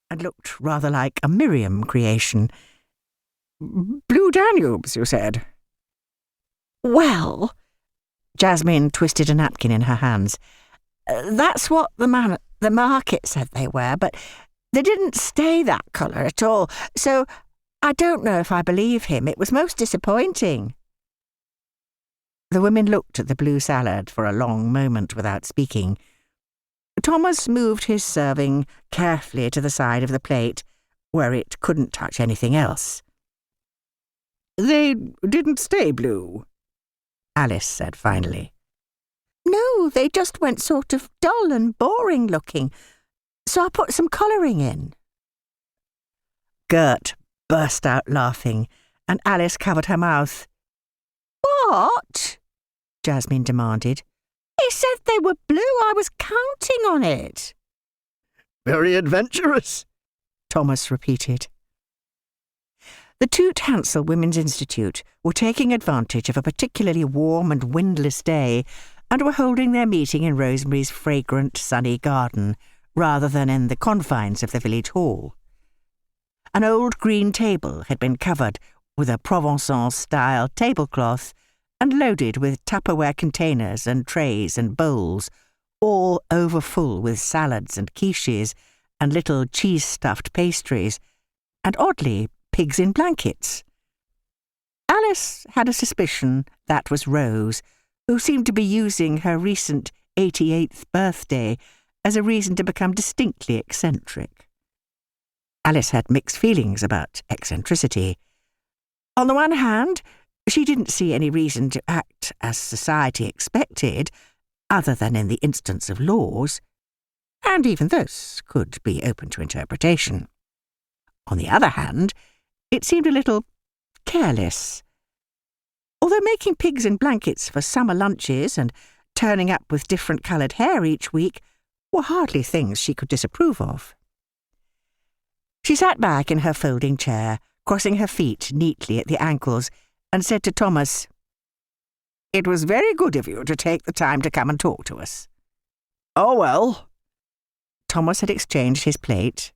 and looked rather like a Miriam creation. "Blue Danubes, you said?" "Well," Jasmine twisted a napkin in her hands, "that's what the man at the market said they were, but they didn't stay that colour at all, so I don't know if I believe him. It was most disappointing." The women looked at the blue salad for a long moment without speaking. Thomas moved his serving carefully to the side of the plate, where it couldn't touch anything else. "They didn't stay blue," Alice said finally. "No, they just went sort of dull and boring looking, so I put some colouring in." Gert burst out laughing, and Alice covered her mouth. "What?" Jasmine demanded. "He said they were blue. I was counting on it." "Very adventurous," Thomas repeated. The Toot Hansell Women's Institute were taking advantage of a particularly warm and windless day and were holding their meeting in Rosemary's fragrant, sunny garden, rather than in the confines of the village hall. An old green table had been covered with a Provençal-style tablecloth and loaded with Tupperware containers and trays and bowls, all overfull with salads and quiches and little cheese-stuffed pastries, and oddly, pigs in blankets. Alice had a suspicion that was Rose, who seemed to be using her recent 88th birthday as a reason to become distinctly eccentric. Alice had mixed feelings about eccentricity. On the one hand, she didn't see any reason to act as society expected, other than in the instance of laws, and even this could be open to interpretation. On the other hand, it seemed a little careless. Although making pigs in blankets for summer lunches and turning up with different coloured hair each week were hardly things she could disapprove of. She sat back in her folding chair, crossing her feet neatly at the ankles, and said to Thomas, "It was very good of you to take the time to come and talk to us." "Oh, well." Thomas had exchanged his plate,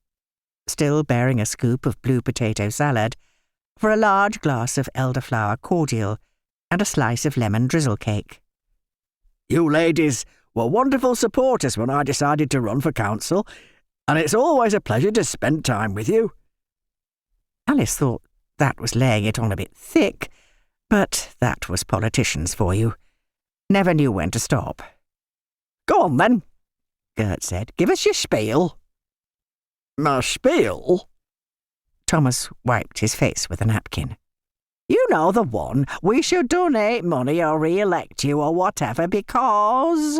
still bearing a scoop of blue potato salad, for a large glass of elderflower cordial and a slice of lemon drizzle cake. "You ladies were wonderful supporters when I decided to run for council, and it's always a pleasure to spend time with you." Alice thought that was laying it on a bit thick, but that was politicians for you. Never knew when to stop. "Go on, then," Gert said. "Give us your spiel." "My spiel?" Thomas wiped his face with a napkin. "You know the one. We should donate money or re-elect you or whatever because—"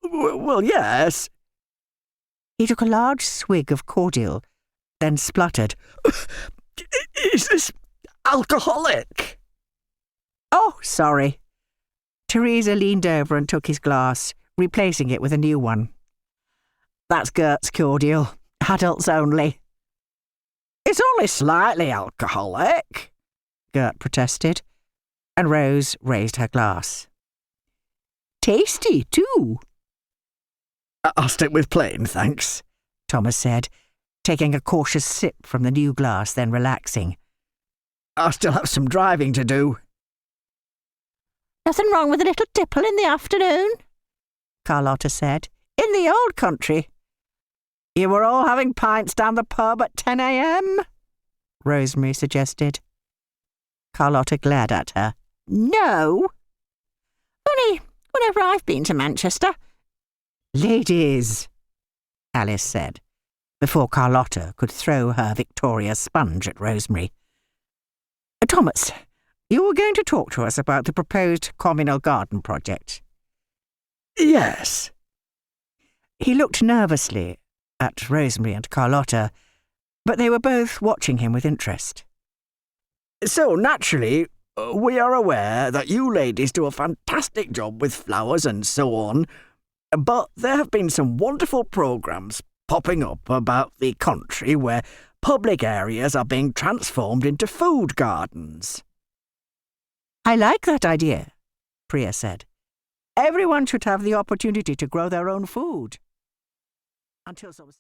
Well, yes." He took a large swig of cordial, then spluttered. "Is this alcoholic?" "Oh, sorry." Teresa leaned over and took his glass, replacing it with a new one. "That's Gert's cordial. Adults only." "It's only slightly alcoholic," Gert protested, and Rose raised her glass. "Tasty, too." "I'll stick with plain, thanks," Thomas said, taking a cautious sip from the new glass, then relaxing. "I still have some driving to do." "Nothing wrong with a little tipple in the afternoon," Carlotta said. "In the old country." "You were all having pints down the pub at 10 a.m?" Rosemary suggested. Carlotta glared at her. "No. Only whenever I've been to Manchester." "Ladies," Alice said, before Carlotta could throw her Victoria sponge at Rosemary. "Thomas, you were going to talk to us about the proposed communal garden project." "Yes." He looked nervously at Rosemary and Carlotta, but they were both watching him with interest. "So, naturally, we are aware that you ladies do a fantastic job with flowers and so on, but there have been some wonderful programmes popping up about the country where public areas are being transformed into food gardens." "I like that idea," Priya said. "Everyone should have the opportunity to grow their own food." Until some